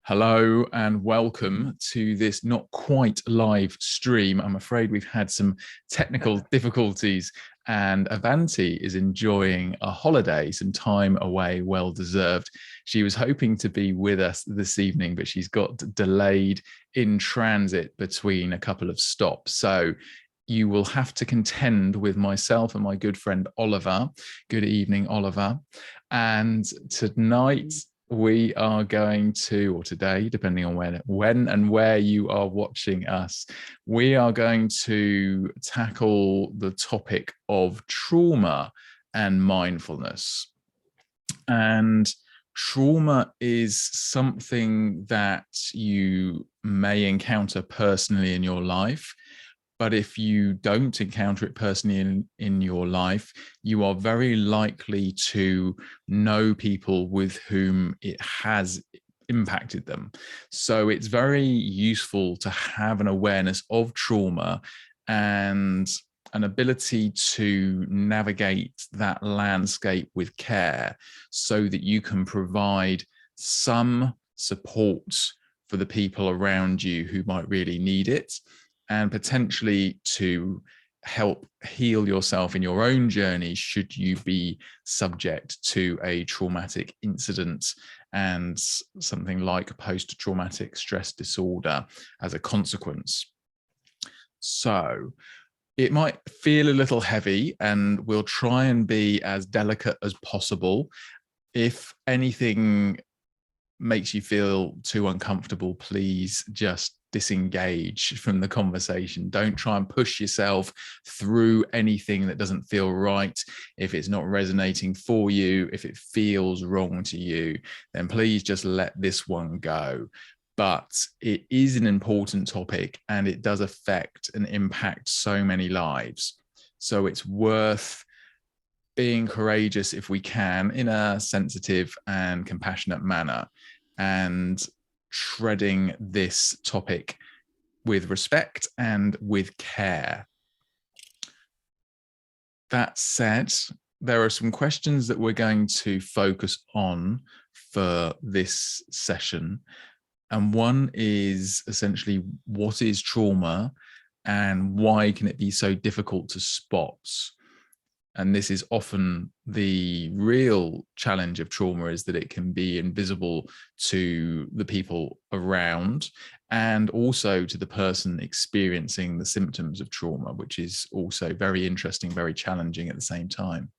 Hello and welcome to this not quite live stream. I'm afraid we've had some technical difficulties, and Avanti is enjoying a holiday, some time away, well deserved. She was hoping to be with us this evening, but she's got delayed in transit between a couple of stops. So you will have to contend with myself and my good friend Oliver. Good evening, Oliver. And tonight we are going to, or today, depending on when and where you are watching us, we are going to tackle the topic of trauma and mindfulness. And trauma is something that you may encounter personally in your life. But if you don't encounter it personally in your life, you are very likely to know people with whom it has impacted them. So it's very useful to have an awareness of trauma and an ability to navigate that landscape with care so that you can provide some support for the people around you who might really need it, and potentially to help heal yourself in your own journey should you be subject to a traumatic incident and something like post-traumatic stress disorder as a consequence. So it might feel a little heavy, and we'll try and be as delicate as possible. If anything makes you feel too uncomfortable, please just disengage from the conversation. Don't try and push yourself through anything that doesn't feel right. If it's not resonating for you, if it feels wrong to you, then please just let this one go. But it is an important topic, and it does affect and impact so many lives. So it's worth being courageous if we can, in a sensitive and compassionate manner, and treading this topic with respect and with care. That said, there are some questions that we're going to focus on for this session. And one is essentially, what is trauma and why can it be so difficult to spot? And this is often the real challenge of trauma, is that it can be invisible to the people around and also to the person experiencing the symptoms of trauma, which is also very interesting, very challenging at the same time.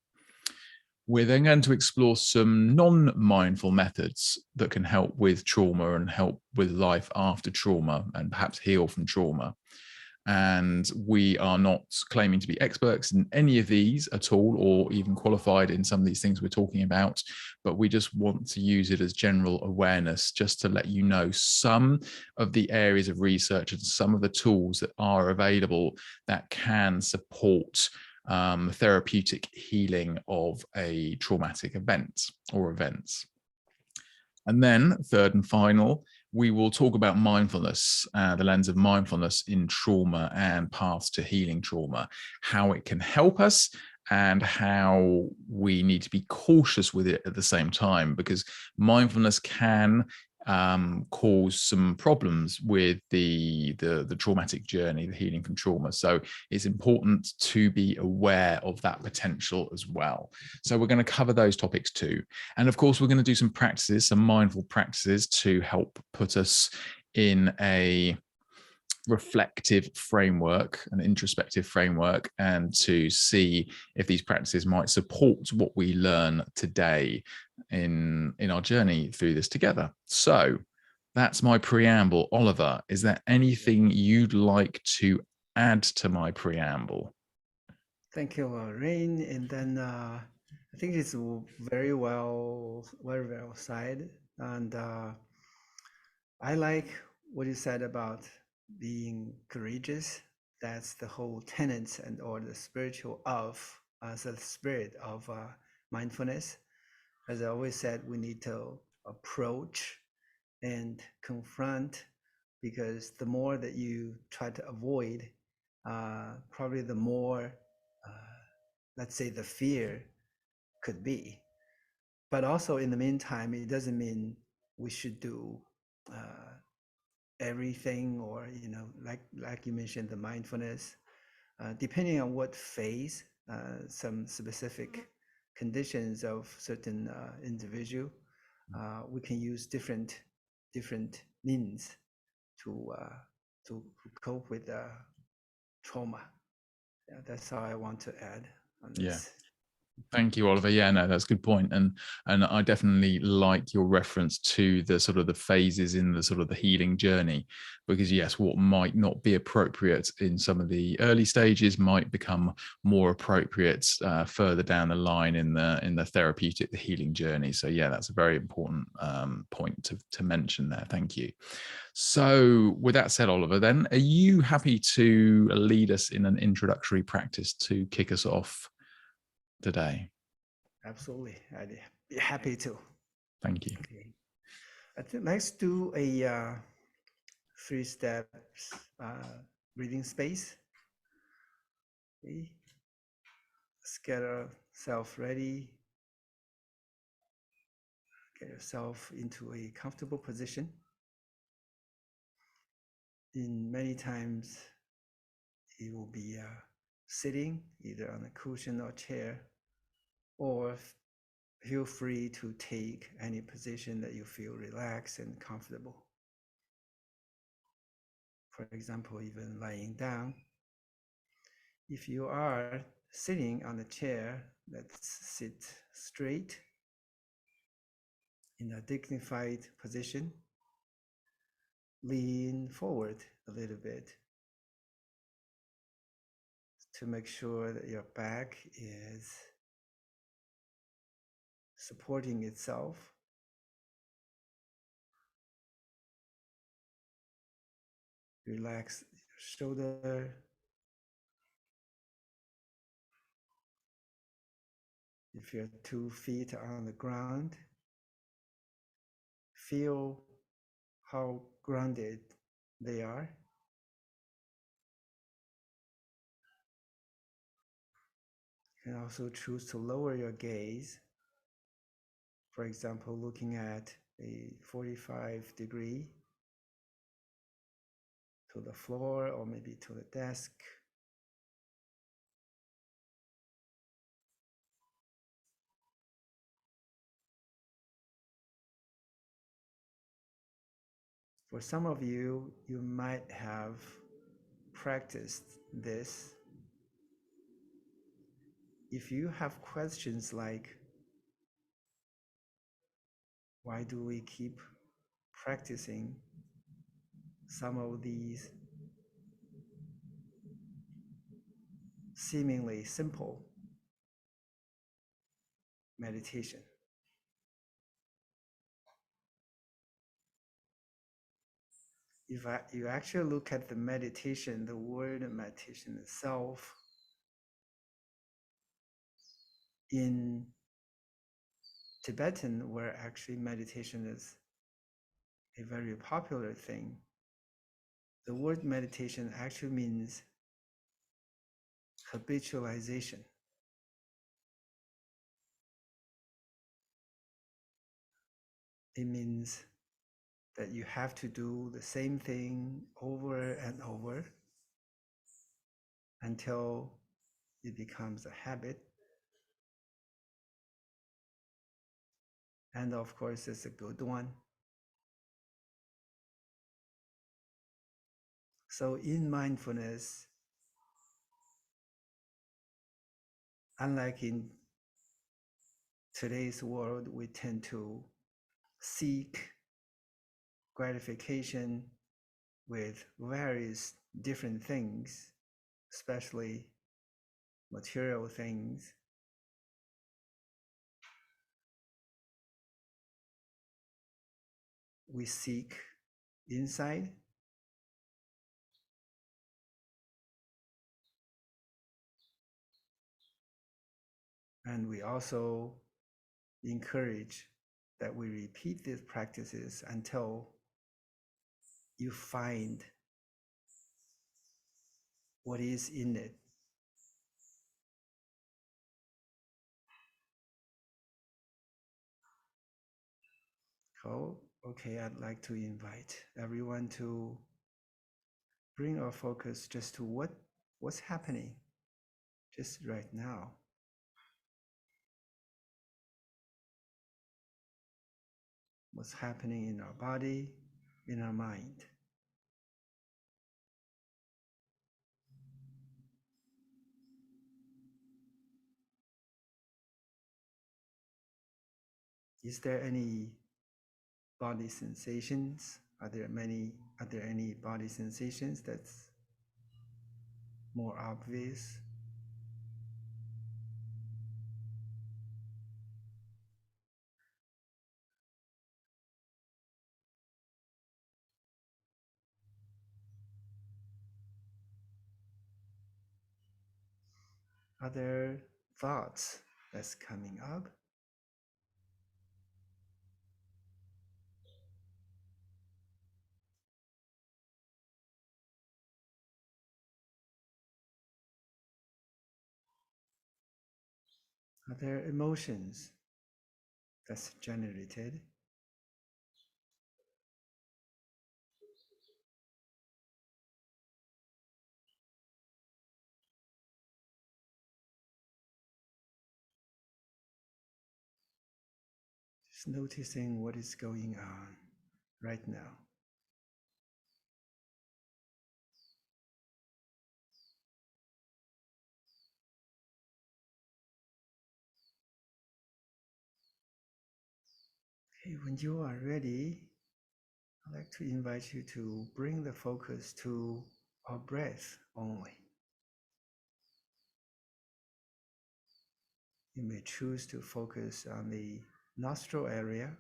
We're then going to explore some non-mindful methods that can help with trauma and help with life after trauma and perhaps heal from trauma. And we are not claiming to be experts in any of these at all, or even qualified in some of these things we're talking about, but we just want to use it as general awareness, just to let you know some of the areas of research and some of the tools that are available that can support therapeutic healing of a traumatic event or events. And then, third and final, we will talk about mindfulness, the lens of mindfulness in trauma and paths to healing trauma, how it can help us and how we need to be cautious with it at the same time, because mindfulness can cause some problems with the traumatic journey, the healing from trauma. So it's important to be aware of that potential as well. So we're going to cover those topics too. And of course, we're going to do some practices, some mindful practices to help put us in a reflective framework, an introspective framework, and to see if these practices might support what we learn today in our journey through this together. So that's my preamble. Oliver, is there anything you'd like to add to my preamble? Thank you, Rain. And then I think it's very well said. And I like what you said about being courageous. That's the whole tenets and or the spiritual of the spirit of mindfulness. As I always said, we need to approach and confront, because the more that you try to avoid, probably the more, let's say, the fear could be. But also in the meantime, it doesn't mean we should do everything, or like you mentioned, the mindfulness. Depending on what phase, some specific conditions of certain individual, we can use different means to cope with trauma. Yeah, that's how I want to add on Yeah. this. Thank you, Oliver. Yeah, no, that's a good point. And I definitely like your reference to the sort of the phases in the sort of the healing journey, because yes, what might not be appropriate in some of the early stages might become more appropriate further down the line in the therapeutic, the healing journey. So yeah, that's a very important point to mention there. Thank you. So with that said, Oliver, then are you happy to lead us in an introductory practice to kick us off today? Absolutely, I'd be happy to. Thank you. Okay, I think let's do a 3 steps breathing space. Okay, let's get ourselves ready. Get yourself into a comfortable position. In many times, it will be sitting either on a cushion or chair, or feel free to take any position that you feel relaxed and comfortable. For example, even lying down. If you are sitting on a chair, let's sit straight in a dignified position. Lean forward a little bit to make sure that your back is supporting itself. Relax your shoulder. If your 2 feet are on the ground, feel how grounded they are. You can also choose to lower your gaze. For example, looking at a 45-degree to the floor or maybe to the desk. For some of you, you might have practiced this. If you have questions like, why do we keep practicing some of these seemingly simple meditation? If you actually look at the meditation, the word meditation itself, in Tibetan, where actually meditation is a very popular thing, the word meditation actually means habitualization. It means that you have to do the same thing over and over until it becomes a habit. And of course, it's a good one. So in mindfulness, unlike in today's world, we tend to seek gratification with various different things, especially material things. We seek inside, and we also encourage that we repeat these practices until you find what is in it. Okay, I'd like to invite everyone to bring our focus just to what's happening just right now. What's happening in our body, in our mind. Is there any body sensations? Are there any body sensations that's more obvious? Are there thoughts that's coming up? Are there emotions that's generated? Just noticing what is going on right now. Okay, when you are ready, I'd like to invite you to bring the focus to our breath only. You may choose to focus on the nostril area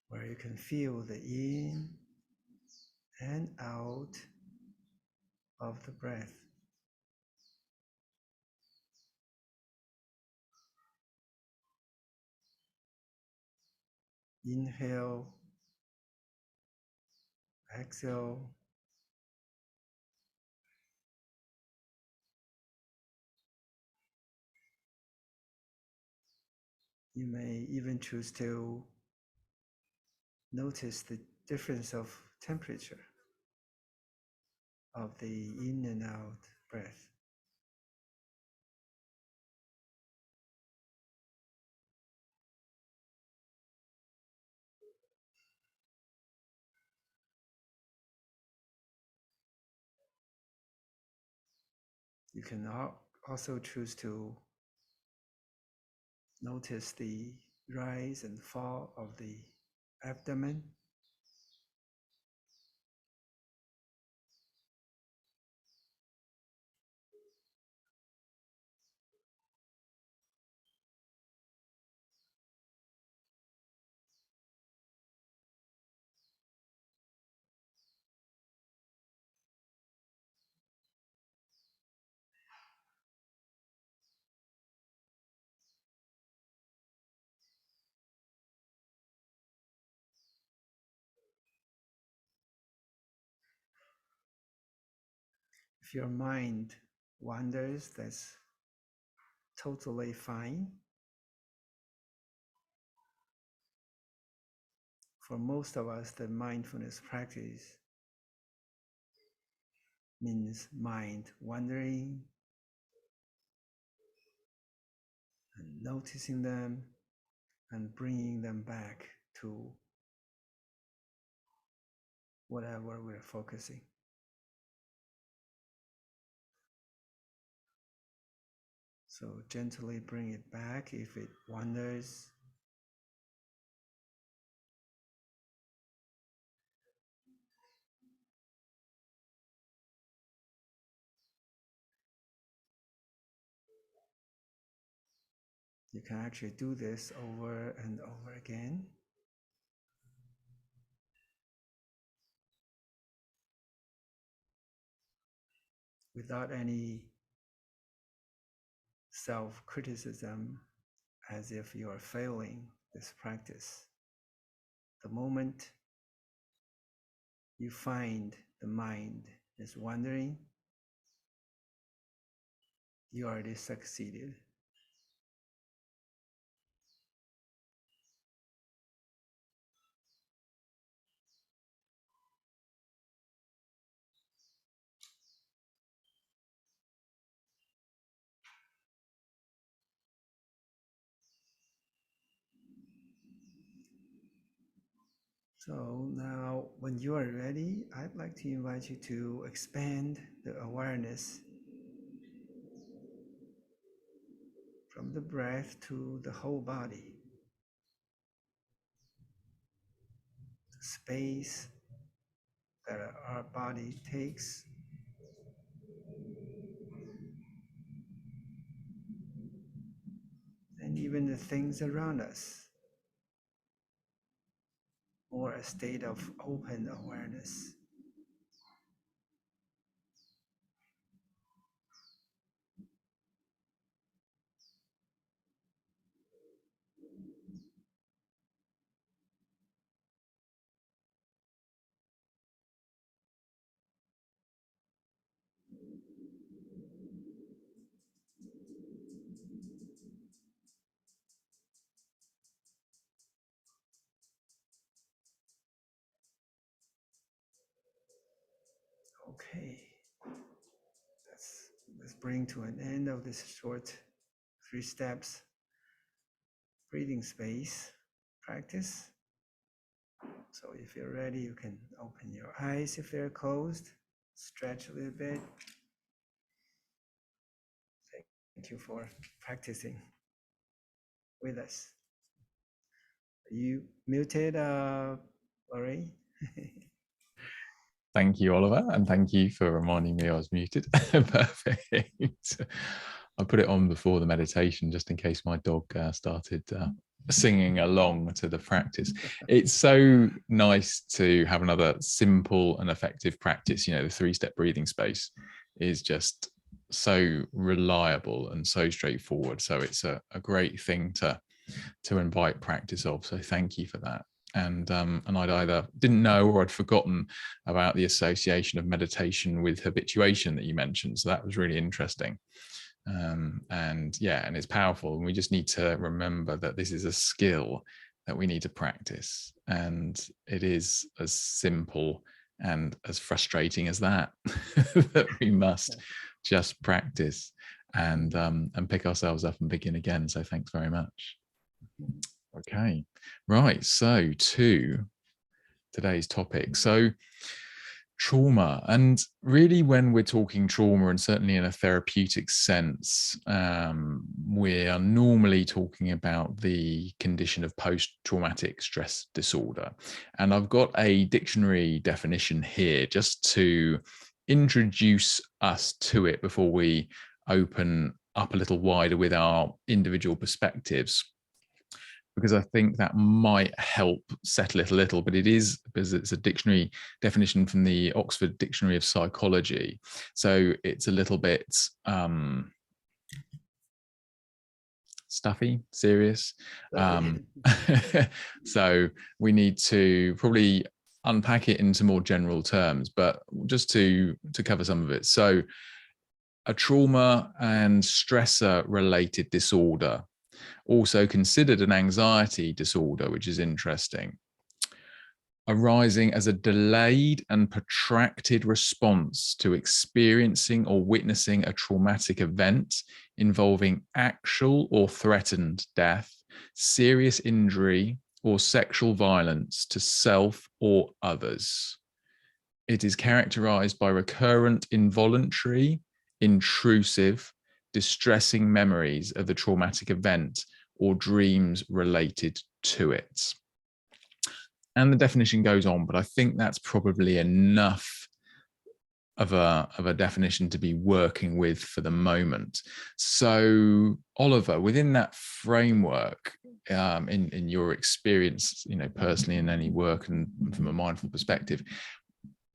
where you can feel the in and out of the breath. Inhale, exhale. You may even choose to notice the difference of temperature of the in and out breath. You can also choose to notice the rise and fall of the abdomen. If your mind wanders, that's totally fine. For most of us, the mindfulness practice means mind wandering and noticing them and bringing them back to whatever we're focusing. So gently bring it back if it wanders. You can actually do this over and over again. Without any self-criticism, as if you are failing this practice. The moment you find the mind is wandering, you already succeeded. So now, when you are ready, I'd like to invite you to expand the awareness from the breath to the whole body, the space that our body takes, and even the things around us, or a state of open awareness. Okay, let's bring to an end of this short 3 steps breathing space practice. So if you're ready, you can open your eyes if they're closed, stretch a little bit. Thank you for practicing with us. Are you muted, Lorien? Thank you, Oliver, and thank you for reminding me I was muted. Perfect. I put it on before the meditation just in case my dog started singing along to the practice. It's so nice to have another simple and effective practice. You know, the 3-step breathing space is just so reliable and so straightforward. So it's a great thing to invite practice of. So thank you for that. And I'd either didn't know or I'd forgotten about the association of meditation with habituation that you mentioned. So that was really interesting. And yeah, and it's powerful. And we just need to remember that this is a skill that we need to practice. And it is as simple and as frustrating as that, that we must just practice and pick ourselves up and begin again. So thanks very much. Okay, right. So to today's topic. So trauma, and really when we're talking trauma, and certainly in a therapeutic sense, we are normally talking about the condition of post-traumatic stress disorder. And I've got a dictionary definition here just to introduce us to it before we open up a little wider with our individual perspectives, because I think that might help settle it a little. But it is, because it's a dictionary definition from the Oxford Dictionary of Psychology. So it's a little bit stuffy, serious. So we need to probably unpack it into more general terms, but just to cover some of it. So a trauma and stressor related disorder, also considered an anxiety disorder, which is interesting, arising as a delayed and protracted response to experiencing or witnessing a traumatic event involving actual or threatened death, serious injury, or sexual violence to self or others. It is characterized by recurrent involuntary, intrusive, distressing memories of the traumatic event or dreams related to it. And the definition goes on, but I think that's probably enough of a definition to be working with for the moment. So, Oliver, within that framework, in your experience, you know, personally in any work and from a mindful perspective,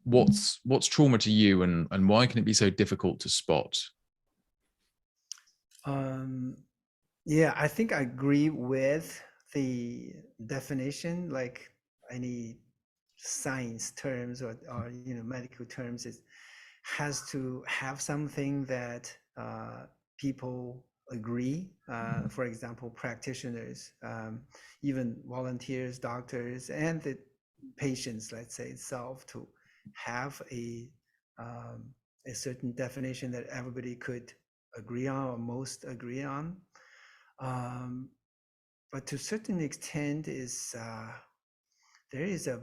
what's trauma to you, and why can it be so difficult to spot? Yeah, I think I agree with the definition. Like any science terms or medical terms, it has to have something that people agree. For example, practitioners, even volunteers, doctors, and the patients, let's say itself, to have a certain definition that everybody could agree on or most agree on. But to a certain extent, there is a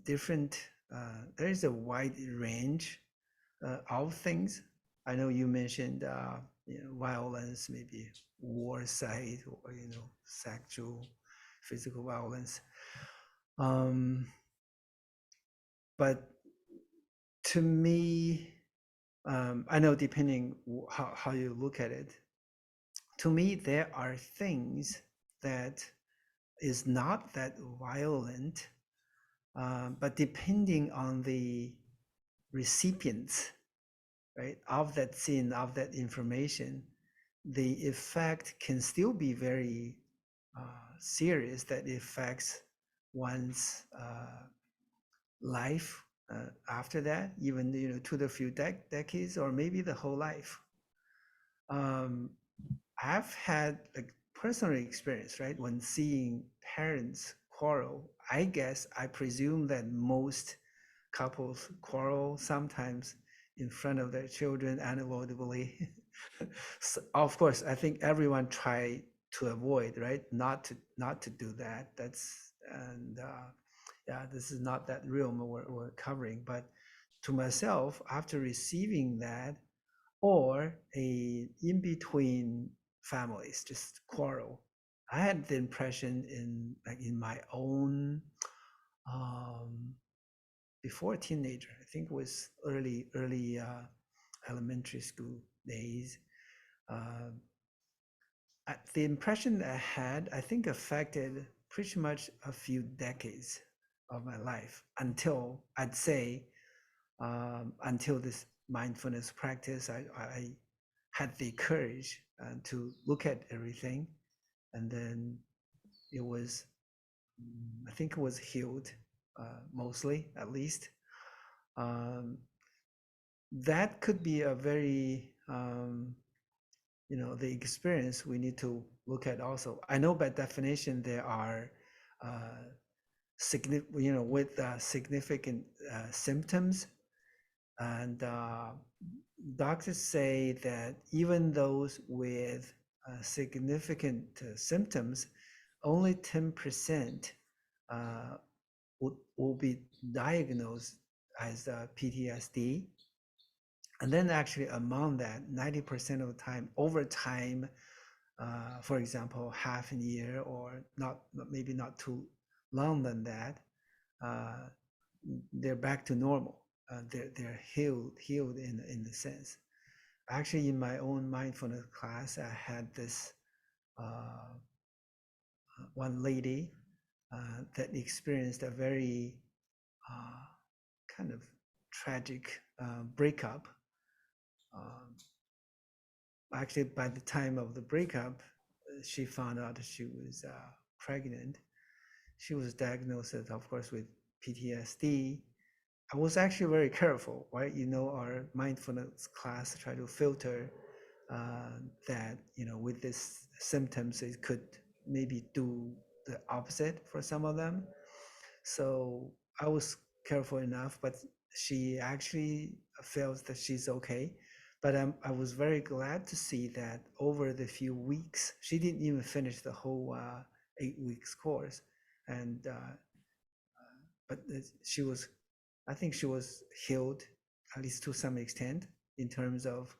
different, there is a wide range of things. I know you mentioned violence, maybe war side, or sexual, physical violence. Um, but to me, I know depending how you look at it, to me there are things that is not that violent, but depending on the recipients, right, of that scene, of that information, the effect can still be very serious, that affects one's life after that, even to the few decades or maybe the whole life. um, I've had like personal experience, right? When seeing parents quarrel, I guess I presume that most couples quarrel sometimes in front of their children unavoidably. So, of course, I think everyone try to avoid, right? Not to do that. That's and yeah, this is not that realm we're covering. But to myself, after receiving that, or a in between families just quarrel, I had the impression in my own um, before teenager, I think it was early elementary school days. uh, the impression I had, I think, affected pretty much a few decades of my life, until I'd say until this mindfulness practice. I had the courage to look at everything, and then it was, I think it was healed, mostly, at least. Um, that could be a very, the experience we need to look at also. I know by definition there are with significant symptoms, and doctors say that even those with significant symptoms, only 10% uh, will be diagnosed as PTSD. And then actually among that, 90% of the time, over time, for example, half a year or not, maybe not too long than that, uh, they're back to normal. They're healed in the sense. Actually, in my own mindfulness class, I had this uh, one lady that experienced a very uh, kind of tragic breakup. Um, Actually, by the time of the breakup, she found out she was pregnant. She was diagnosed, of course, with PTSD. I was actually very careful, right? Our mindfulness class try to filter that, with these symptoms, it could maybe do the opposite for some of them. So I was careful enough, but she actually feels that she's okay. But I was very glad to see that over the few weeks, she didn't even finish the whole 8 weeks course. And but she was, I think she was healed, at least to some extent, in terms of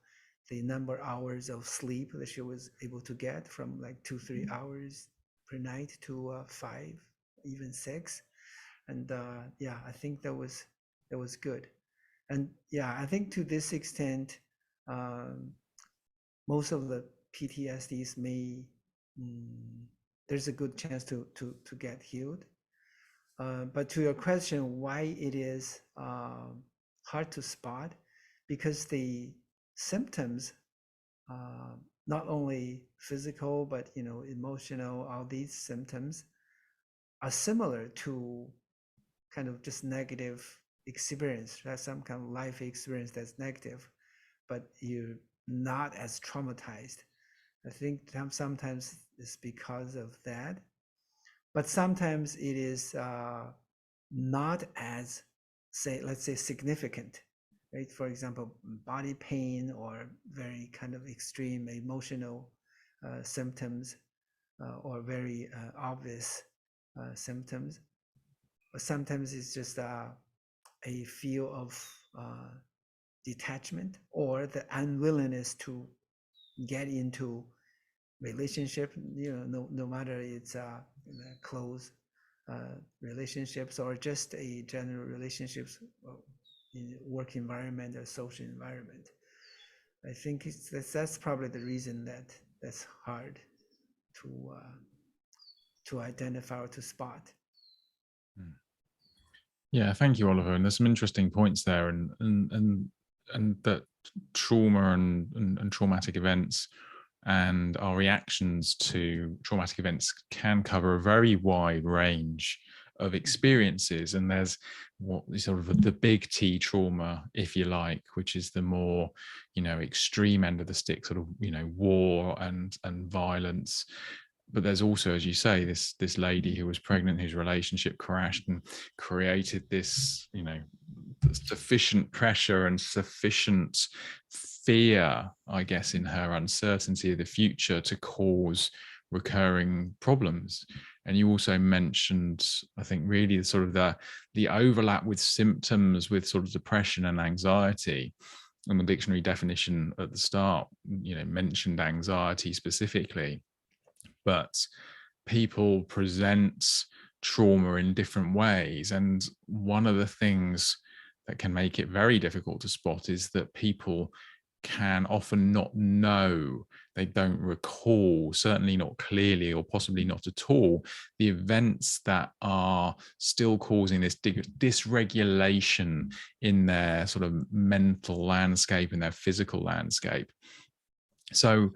the number of hours of sleep that she was able to get, from like 2-3 hours per night to 5, even 6. And yeah, I think that was good. And yeah, I think to this extent, um, most of the PTSDs may, mm, there's a good chance to get healed. But to your question, why it is hard to spot, because the symptoms, not only physical but emotional, all these symptoms are similar to kind of just negative experience, right? Some kind of life experience that's negative, but you're not as traumatized. I think sometimes it's because of that, but sometimes it is not as, say, let's say, significant, right? For example, body pain or very kind of extreme emotional symptoms, or very obvious symptoms. sometimes it's just a feel of detachment or the unwillingness to get into relationship, no matter it's close relationships or just a general relationships in work environment or social environment. I think that's probably the reason that's hard to identify or to spot. Yeah, thank you, Oliver. And there's some interesting points there, and that trauma and traumatic events and our reactions to traumatic events can cover a very wide range of experiences. And there's what sort of the big T trauma, if you like, which is the more, extreme end of the stick, sort of, war and violence. But there's also, as you say, this lady who was pregnant, whose relationship crashed and created this, sufficient pressure and sufficient fear, I guess, in her uncertainty of the future to cause recurring problems. And you also mentioned, I think, really sort of the overlap with symptoms with sort of depression and anxiety. And the dictionary definition at the start, mentioned anxiety specifically, but people present trauma in different ways. And one of the things that can make it very difficult to spot is that people can often not know, they don't recall, certainly not clearly or possibly not at all, the events that are still causing this dysregulation in their sort of mental landscape, in their physical landscape. So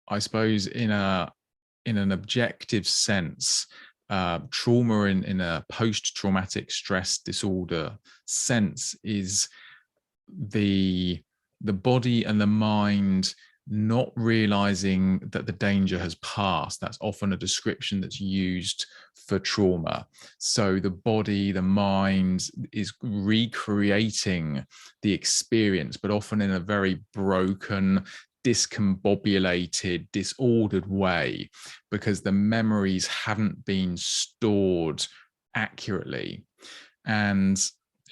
I suppose in an objective sense, trauma in a post-traumatic stress disorder sense is the body and the mind not realizing that the danger has passed. That's often a description that's used for trauma. So the body, the mind is recreating the experience, but often in a very broken, discombobulated, disordered way, because the memories haven't been stored accurately. And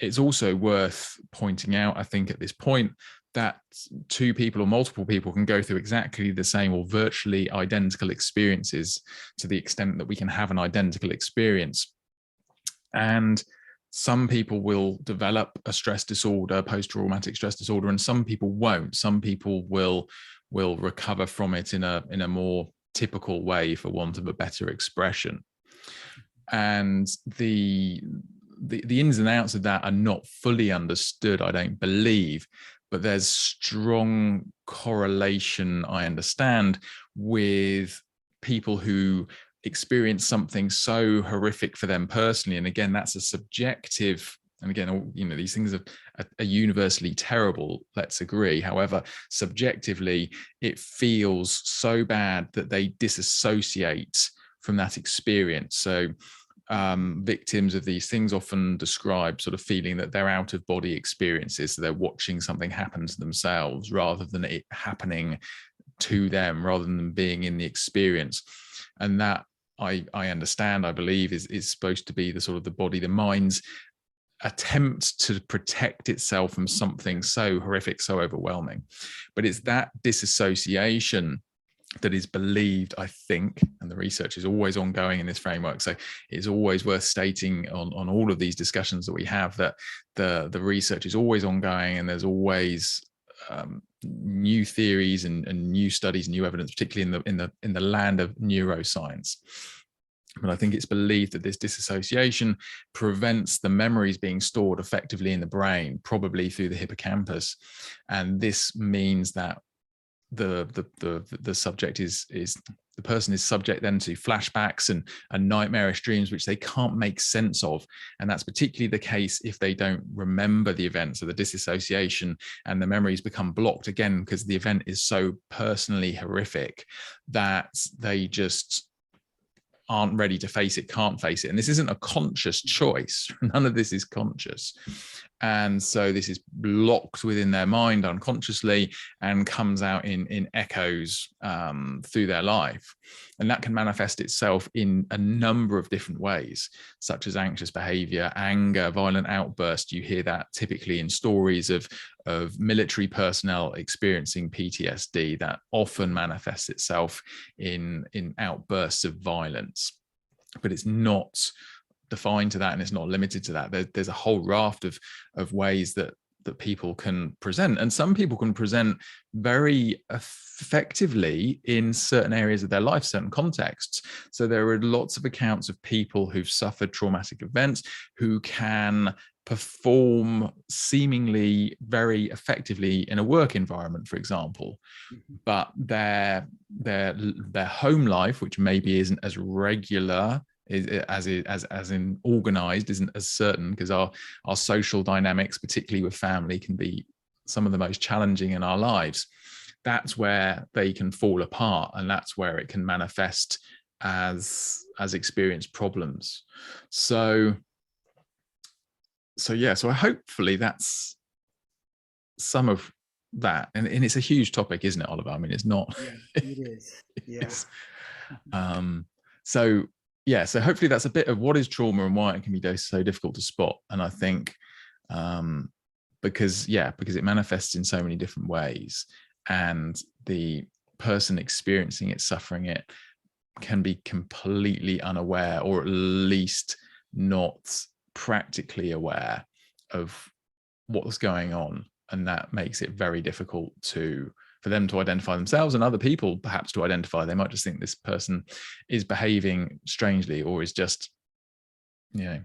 it's also worth pointing out, I think, at this point, that two people or multiple people can go through exactly the same or virtually identical experiences, to the extent that we can have an identical experience. And some people will develop a stress disorder, post-traumatic stress disorder, and some people won't. Some people will recover from it in a more typical way, for want of a better expression. And the ins and outs of that are not fully understood, I don't believe, but there's strong correlation, I understand, with people who experience something so horrific for them personally. And again, that's a subjective, and again, these things are universally terrible, let's agree. However, subjectively, it feels so bad that they disassociate from that experience. So victims of these things often describe sort of feeling that they're out of body experiences. So they're watching something happen to themselves rather than it happening to them, rather than being in the experience. And that I understand, I believe, is supposed to be the sort of the body, the mind's attempt to protect itself from something so horrific, so overwhelming. But it's that disassociation that is believed, I think, and the research is always ongoing in this framework, so it's always worth stating on all of these discussions that we have, that the research is always ongoing, and there's always new theories and new studies, new evidence, particularly in the land of neuroscience. But I think it's believed that this disassociation prevents the memories being stored effectively in the brain, probably through the hippocampus, and this means that the subject is the person is subject then to flashbacks and nightmarish dreams which they can't make sense of. And that's particularly the case if they don't remember the events, or the disassociation and the memories become blocked again because the event is so personally horrific that they just aren't ready to face it, can't face it. And this isn't a conscious choice. None of this is conscious. And so this is locked within their mind unconsciously and comes out in echoes through their life. And that can manifest itself in a number of different ways, such as anxious behavior, anger, violent outbursts. You hear that typically in stories of military personnel experiencing PTSD. That often manifests itself in outbursts of violence. But it's not defined to that, and it's not limited to that. There's a whole raft of ways that people can present, and some people can present very effectively in certain areas of their life, certain contexts. So there are lots of accounts of people who've suffered traumatic events who can perform seemingly very effectively in a work environment, for example, but their home life, which maybe isn't as regular as in organized, isn't as certain, because our social dynamics, particularly with family, can be some of the most challenging in our lives. That's where they can fall apart, and that's where it can manifest as experienced problems. So hopefully that's some of that, and it's a huge topic, isn't it, Oliver? I mean, it's not. Yeah, it is. Yeah. So hopefully that's a bit of what is trauma and why it can be so difficult to spot. And I think because it manifests in so many different ways, and the person experiencing it, suffering it, can be completely unaware, or at least not practically aware of what's going on. And that makes it very difficult for them to identify themselves, and other people perhaps to identify. They might just think this person is behaving strangely, or is just, a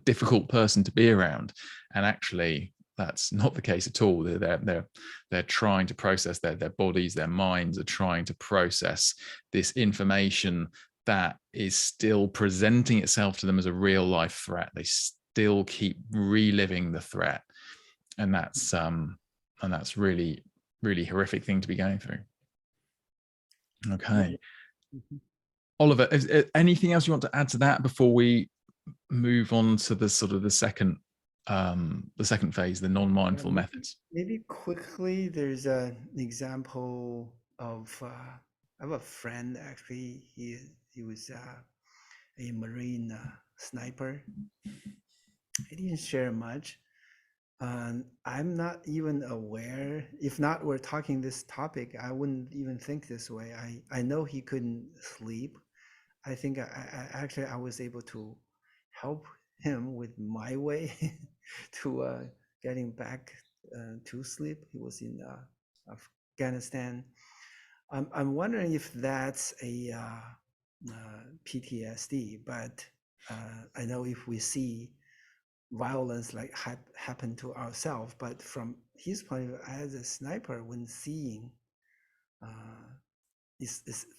difficult person to be around. And actually, that's not the case at all. They're trying to process, their bodies, their minds are trying to process this information that is still presenting itself to them as a real life threat. They still keep reliving the threat, and that's really, really horrific thing to be going through. Okay. Oliver, is anything else you want to add to that before we move on to the sort of the second phase, the non-mindful methods? Maybe quickly, there's an example of I have a friend, actually. He was a Marine sniper. He didn't share much. I'm not even aware. If not, we're talking this topic, I wouldn't even think this way. I know he couldn't sleep. I think I was able to help him with my way to getting back to sleep. He was in Afghanistan. I'm wondering if that's a PTSD, but I know if we see violence like happen to ourselves, but from his point of view as a sniper, when seeing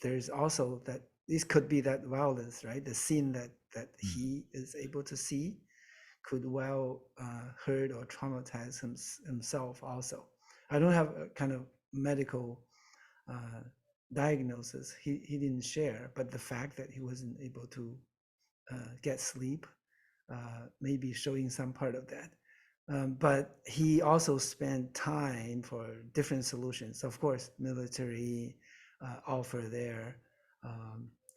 there's also that this could be that violence, right? The scene that he is able to see could well hurt or traumatize himself also. I don't have a kind of medical diagnosis. He didn't share, but the fact that he wasn't able to get sleep maybe showing some part of that. But he also spent time for different solutions. Of course, military offer their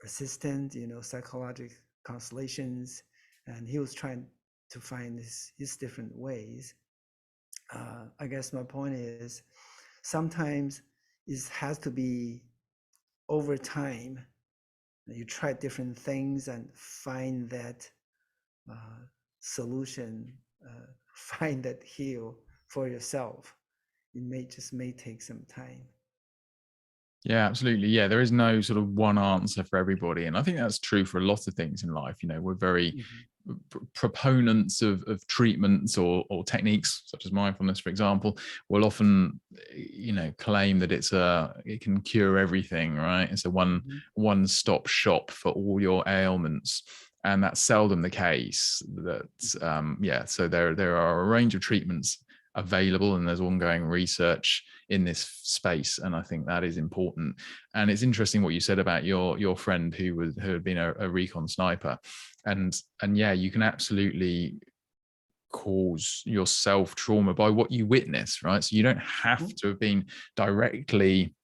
assistance, psychological constellations, and he was trying to find his different ways. I guess my point is sometimes it has to be over time. You try different things and find that solution, find that heal for yourself. It may take some time. Yeah, absolutely. Yeah, there is no sort of one answer for everybody, and I think that's true for a lot of things in life. We're very proponents of treatments or techniques such as mindfulness, for example, will often claim that it can cure everything, right? It's a one-stop shop for all your ailments, and that's seldom the case. So there are a range of treatments available, and there's ongoing research in this space, and I think that is important. And it's interesting what you said about your friend who had been a recon sniper, and yeah, you can absolutely cause yourself trauma by what you witness, right? So you don't have to have been directly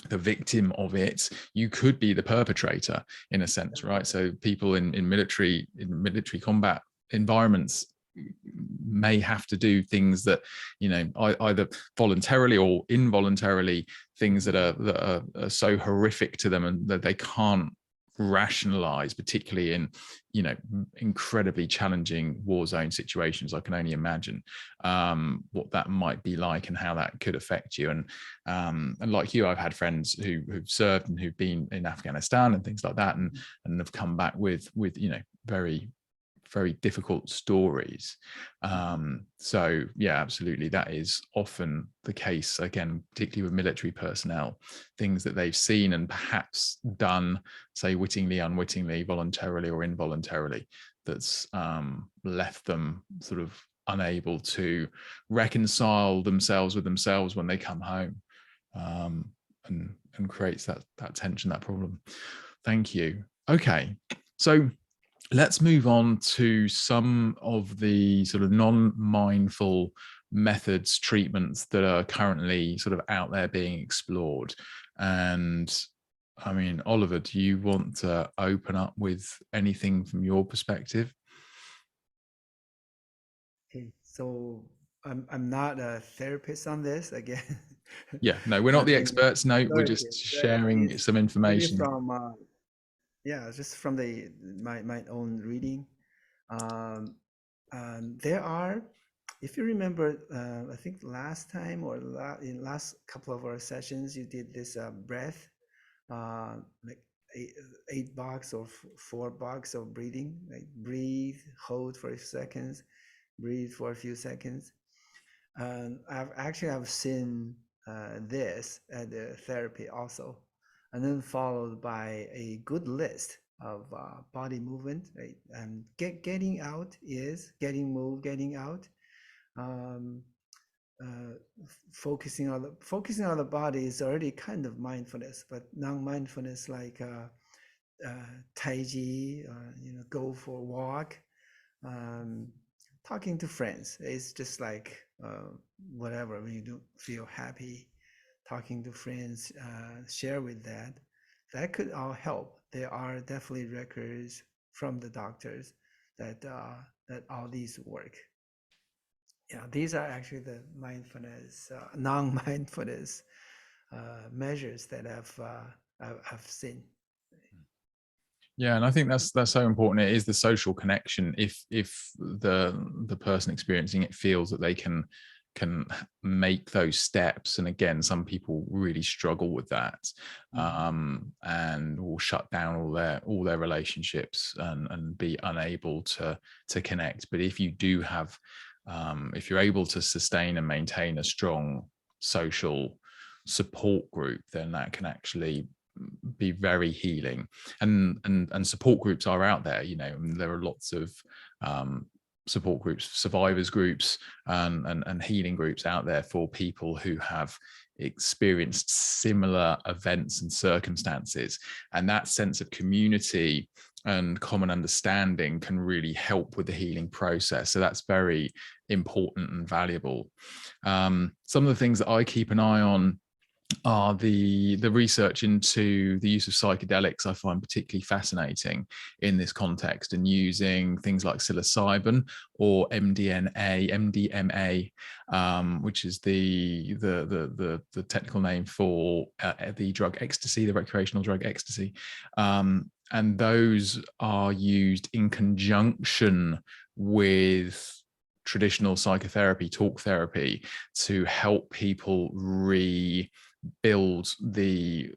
the victim of it. You could be the perpetrator in a sense, right? So people in military combat environments may have to do things that, you know, either voluntarily or involuntarily, things that are so horrific to them and that they can't rationalize, particularly in, you know, incredibly challenging war zone situations. I can only imagine what that might be like and how that could affect you. And like you, I've had friends who've served and who've been in Afghanistan and things like that, and have come back with you know, very difficult stories. So yeah, absolutely, that is often the case, again, particularly with military personnel, things that they've seen and perhaps done, say wittingly, unwittingly, voluntarily or involuntarily, that's left them sort of unable to reconcile themselves with themselves when they come home, and creates that tension, that problem. Thank you. Okay, so let's move on to some of the sort of non-mindful methods, treatments that are currently sort of out there being explored. And I mean, Oliver, do you want to open up with anything from your perspective? Okay, so I'm not a therapist on this again. Yeah, no, we're not the Nothing experts. No, we're authoritative, just but sharing it's some maybe information. from yeah, just from the my own reading. Um, there are, if you remember, I think last time or in last couple of our sessions, you did this breath, like eight, 8 box or 4 box of breathing, like breathe, hold for a few seconds, breathe for a few seconds. And I've seen this at the therapy also, and then followed by a good list of body movement. Right, and getting out is getting moved, getting out. Um, focusing on the body is already kind of mindfulness, but non-mindfulness like Tai Chi, you know, go for a walk, um, talking to friends. It's just like whatever, when you do feel happy, talking to friends, share with that. That could all help. There are definitely records from the doctors that that all these work. Yeah, these are actually the mindfulness, non-mindfulness measures that I've seen. Yeah, and I think that's so important. It is the social connection. If the person experiencing it feels that they can make those steps, and again, some people really struggle with that, and will shut down all their relationships and be unable to connect. But if you do have, if you're able to sustain and maintain a strong social support group, then that can actually be very healing. And support groups are out there, you know, and there are lots of support groups, survivors groups, and healing groups out there for people who have experienced similar events and circumstances, and that sense of community and common understanding can really help with the healing process. So that's very important and valuable. Some of the things that I keep an eye on are the research into the use of psychedelics. I find particularly fascinating in this context, and using things like psilocybin or MDMA, which is the technical name for the drug ecstasy, the recreational drug ecstasy. And those are used in conjunction with traditional psychotherapy, talk therapy, to help people rebuild the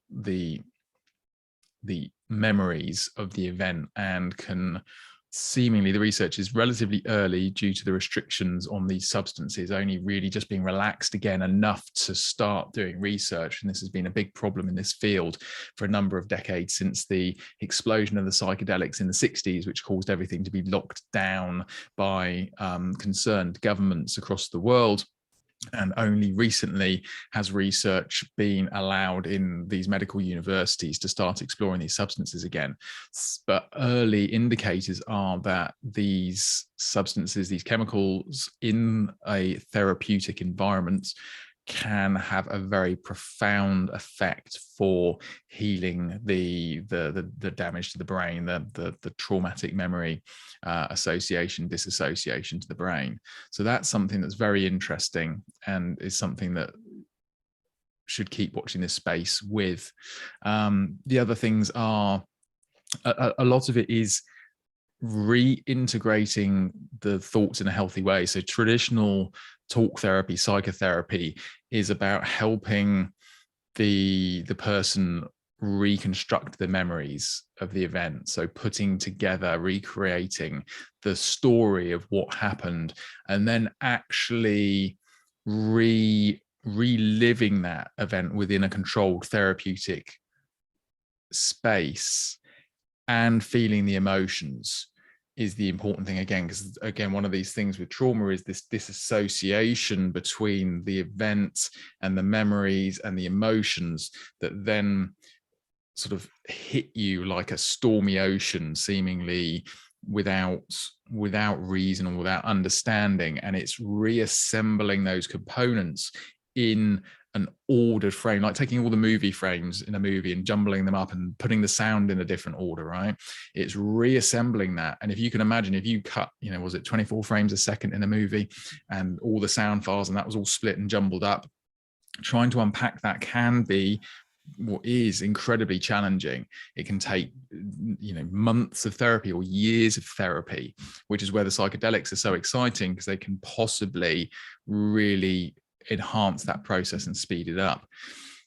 memories of the event, and can seemingly, the research is relatively early due to the restrictions on these substances only really just being relaxed again enough to start doing research. And this has been a big problem in this field for a number of decades, since the explosion of the psychedelics in the 60s, which caused everything to be locked down by concerned governments across the world. And only recently has research been allowed in these medical universities to start exploring these substances again. But early indicators are that these substances, these chemicals in a therapeutic environment, can have a very profound effect for healing the damage to the brain, the traumatic memory disassociation to the brain. So that's something that's very interesting and is something that should keep watching this space with. The other things are a lot of it is reintegrating the thoughts in a healthy way. So traditional talk therapy, psychotherapy is about helping the person reconstruct the memories of the event. So putting together, recreating the story of what happened, and then actually reliving that event within a controlled therapeutic space and feeling the emotions is the important thing again, because again, one of these things with trauma is this disassociation between the event and the memories and the emotions that then sort of hit you like a stormy ocean, seemingly without reason or without understanding. And it's reassembling those components in an ordered frame, like taking all the movie frames in a movie and jumbling them up and putting the sound in a different order, right? It's reassembling that. And if you can imagine, if you cut, was it 24 frames a second in a movie and all the sound files and that was all split and jumbled up, trying to unpack that can be what is incredibly challenging. It can take months of therapy or years of therapy, which is where the psychedelics are so exciting, because they can possibly really enhance that process and speed it up.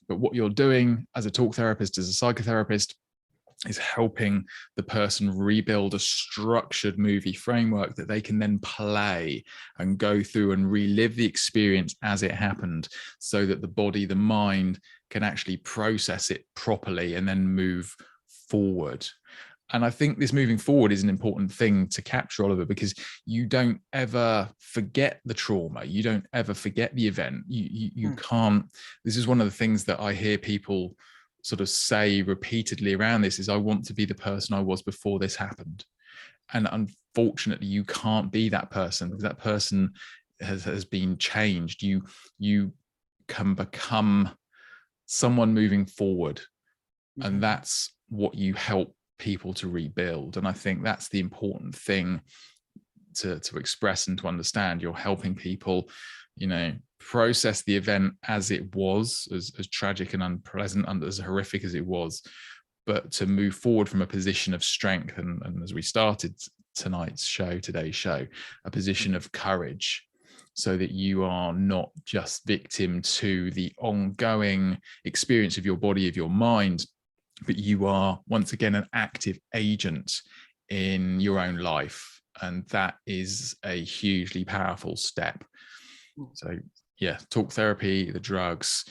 But what you're doing as a talk therapist, as a psychotherapist, is helping the person rebuild a structured movie framework that they can then play and go through and relive the experience as it happened, so that the body, the mind can actually process it properly and then move forward. And I think this moving forward is an important thing to capture, Oliver, because you don't ever forget the trauma. You don't ever forget the event. You can't. This is one of the things that I hear people sort of say repeatedly around this is, I want to be the person I was before this happened. And unfortunately, you can't be that person, because that person has been changed. You can become someone moving forward. And that's what you help people to rebuild. And I think that's the important thing to express and to understand. You're helping people, process the event as it was, as tragic and unpleasant and as horrific as it was, but to move forward from a position of strength. And as we started today's show, a position of courage, so that you are not just victim to the ongoing experience of your body, of your mind, but you are once again an active agent in your own life. And that is a hugely powerful step. So yeah, talk therapy, the drugs,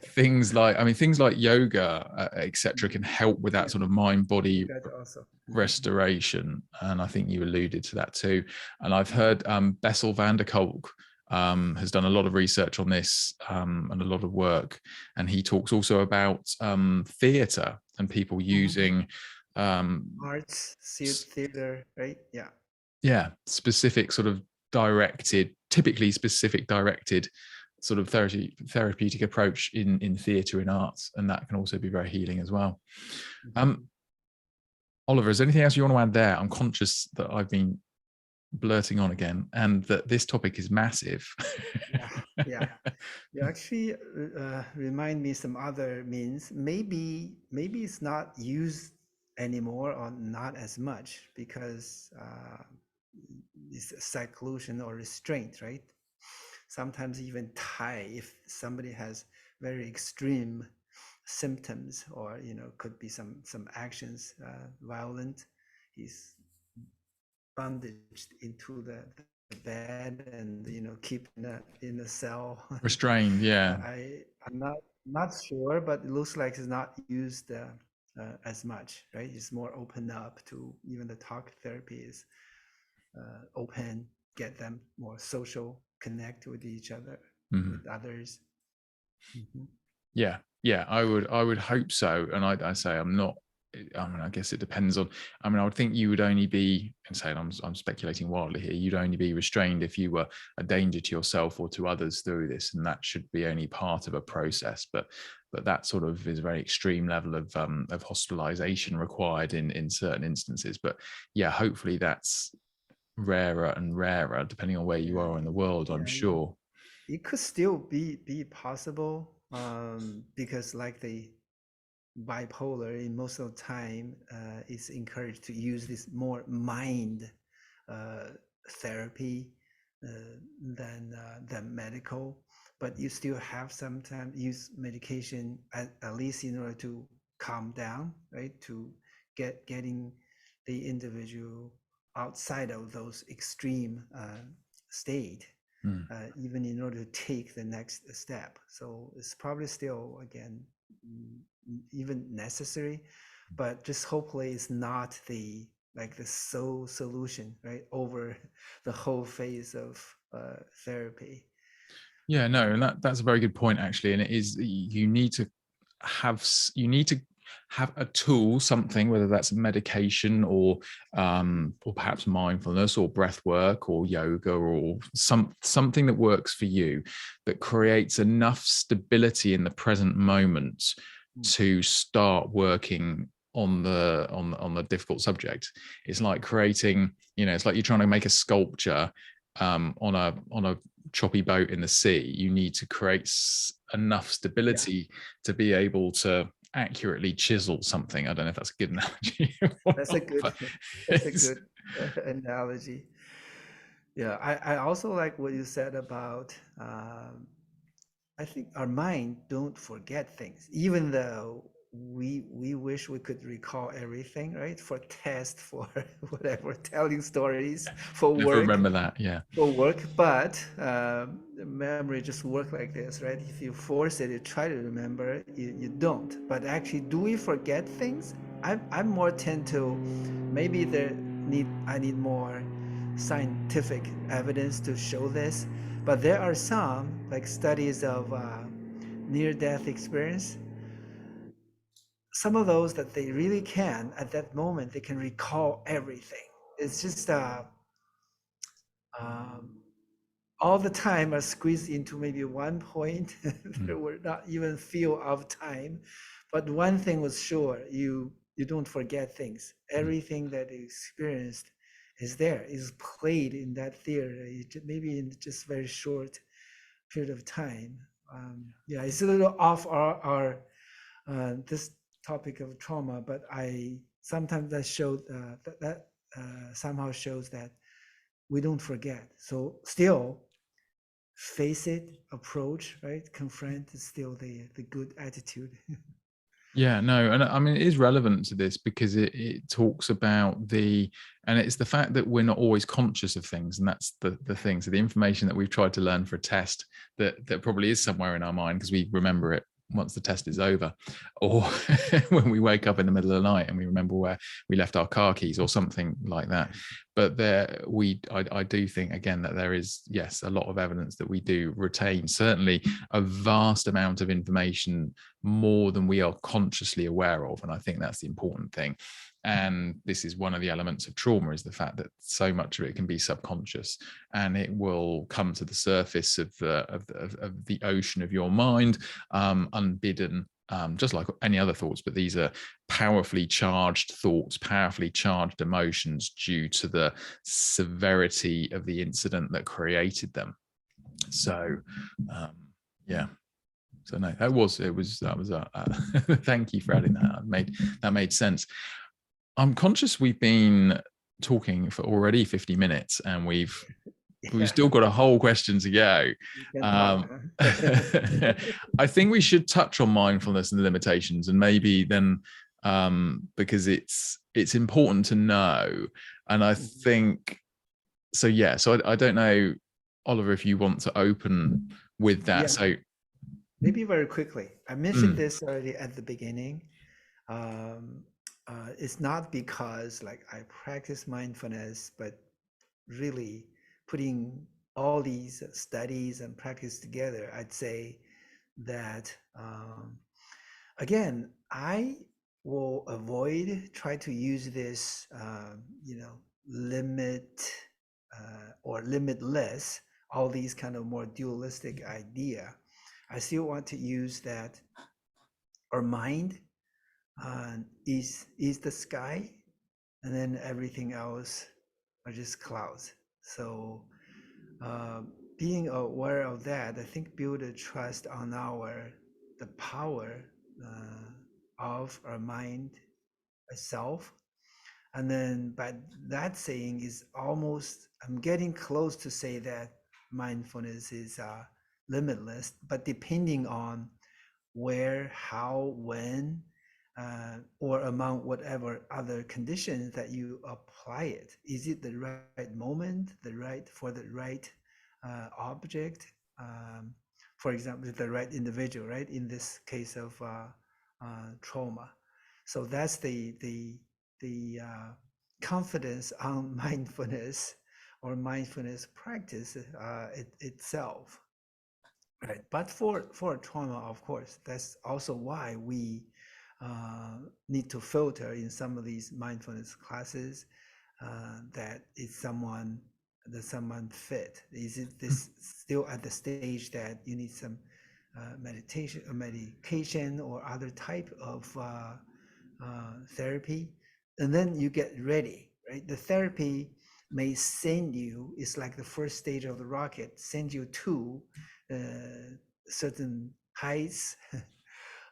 things like yoga, etc., can help with that sort of mind body restoration. And I think you alluded to that too. And I've heard Bessel van der Kolk has done a lot of research on this and a lot of work. And he talks also about theatre and people using arts, theater, right? Yeah, specific sort of typically specific directed sort of therapeutic approach in theatre, in arts, and that can also be very healing as well. Oliver, is there anything else you want to add there? I'm conscious that I've been blurting on again and that this topic is massive. Yeah. You actually remind me some other means. Maybe it's not used anymore, or not as much, because it's seclusion or restraint, right? Sometimes even tie, if somebody has very extreme symptoms, or could be some actions violent, he's bandaged into the bed and keep in a cell. Restrained, yeah. I'm not sure, but it looks like it's not used as much, right? It's more open up to, even the talk therapy is open get them more social, connect with each other, Mhm. with others. Mhm. Yeah, I would hope so. And I say I'm not. I mean, I guess it depends on. I mean, I would think you would only be, and saying I'm speculating wildly here. You'd only be restrained if you were a danger to yourself or to others through this, and that should be only part of a process. But that sort of is a very extreme level of hospitalization required in certain instances. But yeah, hopefully that's rarer and rarer depending on where you Yeah, are in the world. I'm yeah, sure. it could still be possible, because like the bipolar, in most of the time, is encouraged to use this more mind uh, therapy than medical. But you still have sometimes use medication at least in order to calm down, right? To getting the individual outside of those extreme state, Mm. even in order to take the next step. So it's probably still, again, even necessary, but just hopefully it's not the like the sole solution, right, over the whole phase of therapy. Yeah, no, and that's a very good point actually. And it is you need to you need to have a tool, something, whether that's medication or perhaps mindfulness or breath work or yoga or something that works for you, that creates enough stability in the present moment Mm. to start working on the difficult subject. It's like creating, it's like you're trying to make a sculpture on a choppy boat in the sea. You need to create enough Yeah, stability to be able to accurately chisel something. I don't know if that's a good analogy or that's a not, good but that's a it's good analogy. Yeah, I also like what you said about I think our mind don't forget things, even though we wish we could recall everything, right? For test, for whatever, telling stories, for never work, remember that. Yeah. but the memory just work like this, right? If you force it, you try to remember, you don't. But actually, do we forget things? I'm more tend to maybe I need more scientific evidence to show this, but there are some like studies of near-death experience. Some of those that they really can at that moment they can recall everything. It's just um, all the time are squeezed into maybe one point. There Mm, were not even feel of time, but one thing was sure: you don't forget things. mm. Everything that you experienced is there, is played in that theater. Maybe in just very short period of time. Yeah, it's a little off our this topic of trauma, but I sometimes that showed that somehow shows that we don't forget. So still face it, approach, right? Confront is still the good attitude. Yeah, no, and I mean it is relevant to this because it talks about and it's the fact that we're not always conscious of things, and that's the thing. So the information that we've tried to learn for a test that probably is somewhere in our mind because we remember it once the test is over, or when we wake up in the middle of the night and we remember where we left our car keys or something like that. But I do think again that there is, yes, a lot of evidence that we do retain certainly a vast amount of information, more than we are consciously aware of. And I think that's the important thing. And this is one of the elements of trauma, is the fact that so much of it can be subconscious, and it will come to the surface of the ocean of your mind, unbidden, just like any other thoughts. But these are powerfully charged thoughts, powerfully charged emotions due to the severity of the incident that created them. So, yeah. So no, that was thank you for adding that. That made sense. I'm conscious we've been talking for already 50 minutes, and we've Yeah, still got a whole question to go. you can talk. Um, I think we should touch on mindfulness and the limitations, and maybe then because it's important to know. And I think so. Yeah. So I don't know, Oliver, if you want to open with that. Yeah, So. maybe very quickly. I mentioned Mm, this already at the beginning. Um, it's not because like I practice mindfulness, but really putting all these studies and practice together, I'd say that again, I will try to use this, limit or limitless, all these kind of more dualistic idea. I still want to use that our mind is the sky, and then everything else are just clouds. So uh, being aware of that, I think build a trust on the power of our mind itself. And then by that saying is almost, I'm getting close to say that mindfulness is limitless, but depending on where, how, when, or among whatever other conditions that you apply it. Is it the right moment, for the right object? For example, the right individual, right? In this case of trauma. So that's the confidence on mindfulness or mindfulness practice itself. Right, but for trauma, of course, that's also why we need to filter in some of these mindfulness classes that someone fit. Is it this still at the stage that you need some medication or other type of therapy, and then you get ready, right? The therapy may send you, it's like the first stage of the rocket, send you to certain heights.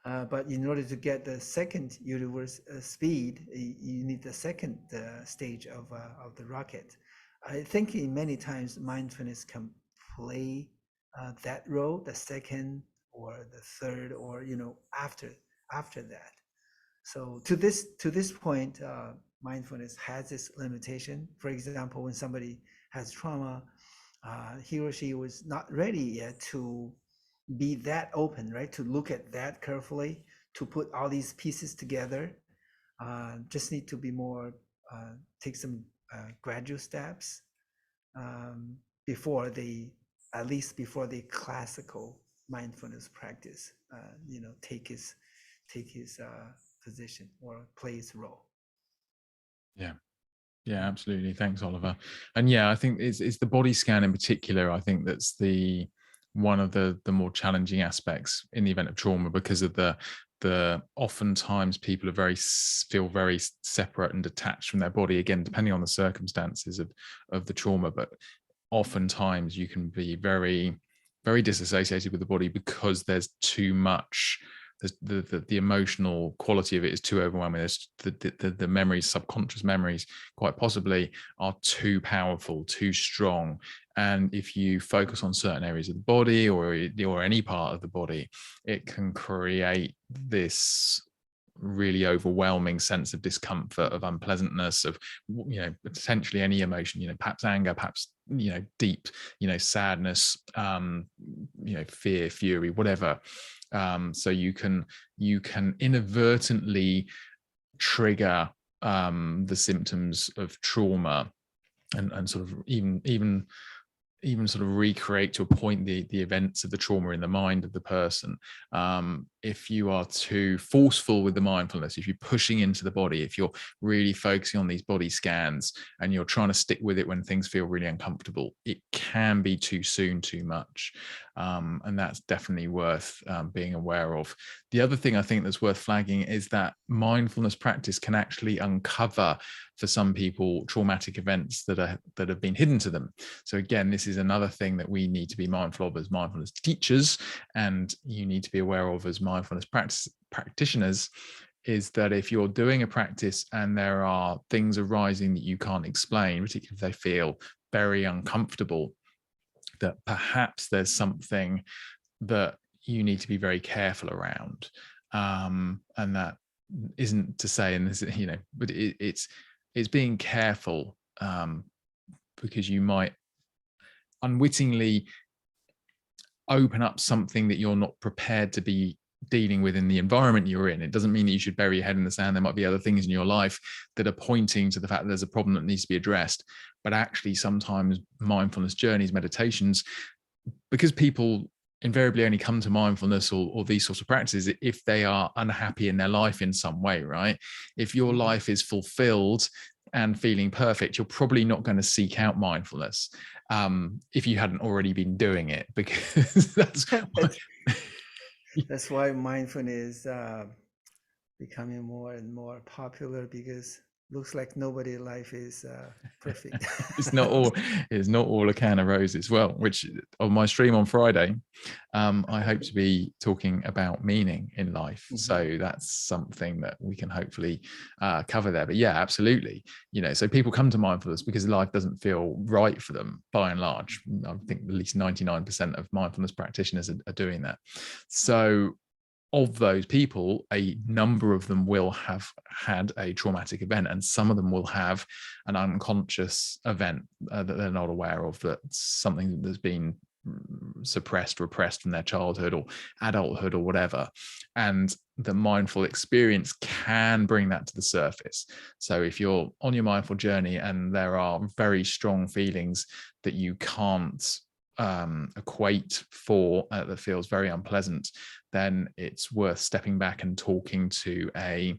But in order to get the second universe speed, you need the second stage of the rocket. I think in many times mindfulness can play that role, the second or the third, or after that. So to this point, mindfulness has its limitation. For example, when somebody has trauma, he or she was not ready yet to be that open, right? To look at that carefully, to put all these pieces together. Just need to be more, take some gradual steps um, before they, at least before the classical mindfulness practice, take his position or play his role. Yeah. Yeah, absolutely. Thanks, Oliver. And yeah, I think it's the body scan in particular. I think that's the one of the more challenging aspects in the event of trauma, because of the oftentimes people are feel very separate and detached from their body. Again, depending on the circumstances of the trauma, but oftentimes you can be very, very disassociated with the body because there's too much. The emotional quality of it is too overwhelming. There's the memories, subconscious memories, quite possibly, are too powerful, too strong. And if you focus on certain areas of the body or any part of the body, it can create this really overwhelming sense of discomfort, of unpleasantness, of potentially any emotion, perhaps anger, perhaps deep sadness, fear, fury, whatever. So you can inadvertently trigger the symptoms of trauma and sort of even sort of recreate to a point the events of the trauma in the mind of the person. If you are too forceful with the mindfulness, if you're pushing into the body, if you're really focusing on these body scans and you're trying to stick with it when things feel really uncomfortable, it can be too soon, too much. And that's definitely worth being aware of. The other thing I think that's worth flagging is that mindfulness practice can actually uncover, for some people, traumatic events that have been hidden to them. So again, this is another thing that we need to be mindful of as mindfulness teachers, and you need to be aware of as mindfulness practitioners, is that if you're doing a practice and there are things arising that you can't explain, particularly if they feel very uncomfortable, that perhaps there's something that you need to be very careful around. And that isn't to say, and this, but it's being careful, because you might unwittingly open up something that you're not prepared to be dealing with in the environment you're in. It doesn't mean that you should bury your head in the sand. There might be other things in your life that are pointing to the fact that there's a problem that needs to be addressed. But actually, sometimes mindfulness journeys, meditations, because people invariably only come to mindfulness or these sorts of practices if they are unhappy in their life in some way, right? If your life is fulfilled and feeling perfect, you're probably not going to seek out mindfulness if you hadn't already been doing it, because that's why mindfulness becoming more and more popular, because looks like nobody life is perfect. it's not all a can of roses. Well, which on my stream on Friday, I hope to be talking about meaning in life. So that's something that we can hopefully cover there. But yeah, absolutely. So people come to mindfulness because life doesn't feel right for them by and large. I think at least 99% of mindfulness practitioners are doing that. So of those people, a number of them will have had a traumatic event, and some of them will have an unconscious event that they're not aware of, that's something that's been suppressed, repressed from their childhood or adulthood or whatever. And the mindful experience can bring that to the surface. So if you're on your mindful journey and there are very strong feelings that you can't equate for that feels very unpleasant, then it's worth stepping back and talking to a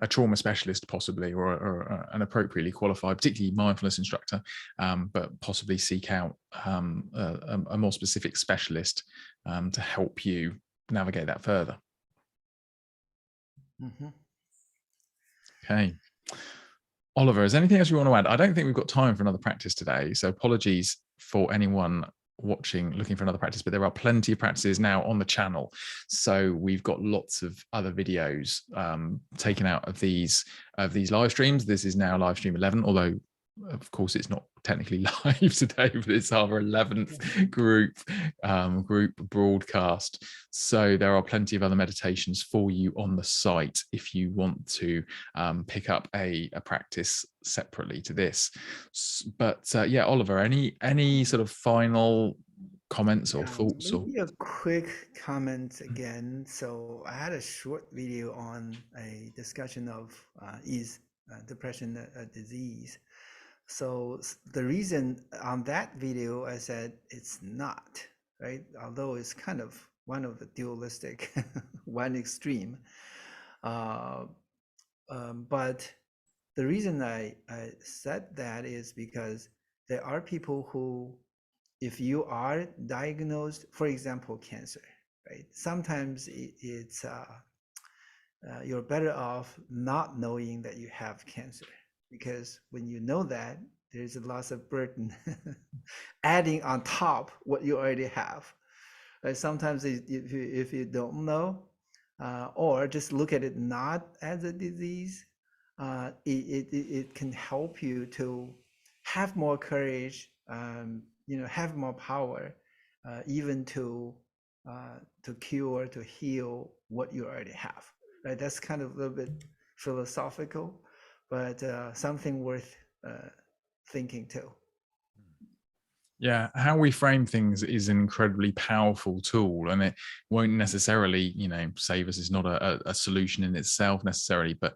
trauma specialist, possibly, or an appropriately qualified, particularly mindfulness instructor, but possibly seek out a more specific specialist to help you navigate that further. Okay. Oliver, is there anything else you want to add? I don't think we've got time for another practice today, so apologies for anyone watching looking for another practice, but there are plenty of practices now on the channel. So we've got lots of other videos taken out of these live streams. This is now live stream 11, although of course it's not technically live today, but it's our 11th group broadcast. So there are plenty of other meditations for you on the site if you want to pick up a practice separately to this. But yeah, Oliver, any sort of final comments or thoughts? Maybe a quick comment again. So I had a short video on a discussion of is depression a disease? So the reason on that video, I said it's not, right? Although it's kind of one of the dualistic, one extreme. But the reason I said that is because there are people who, if you are diagnosed, for example, cancer, right? Sometimes it's you're better off not knowing that you have cancer, because when you know that, there's a lots of burden adding on top what you already have. Right? Sometimes if you don't know, or just look at it not as a disease, it can help you to have more courage, have more power, even to cure, to heal what you already have. Right? That's kind of a little bit philosophical, but something worth thinking too. Yeah, how we frame things is an incredibly powerful tool, and it won't necessarily, save us. It's not a solution in itself necessarily, but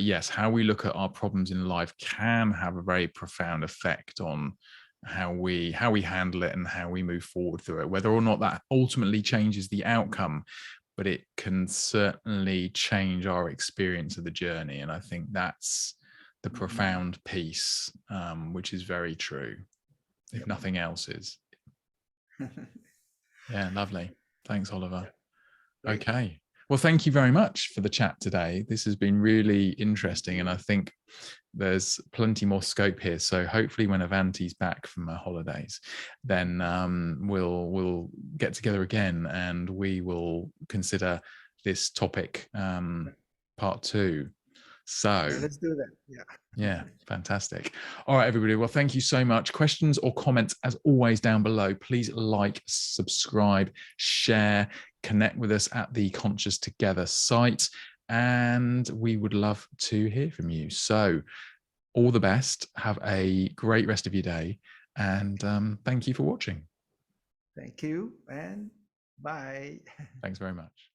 yes, how we look at our problems in life can have a very profound effect on how we handle it and how we move forward through it. Whether or not that ultimately changes the outcome, but it can certainly change our experience of the journey. And I think that's the profound piece, which is very true, if nothing else is. Yeah, lovely. Thanks, Oliver. Yeah. Okay. Well, thank you very much for the chat today. This has been really interesting, and I think there's plenty more scope here. So hopefully when Avanti's back from her holidays, then we'll get together again and we will consider this topic part 2. So let's do that. Yeah, fantastic. All right, everybody. Well, thank you so much. Questions or comments, as always, down below. Please like, subscribe, share, connect with us at the Conscious Together site, and we would love to hear from you. So all the best. Have a great rest of your day, and thank you for watching. Thank you, and Bye. Thanks very much.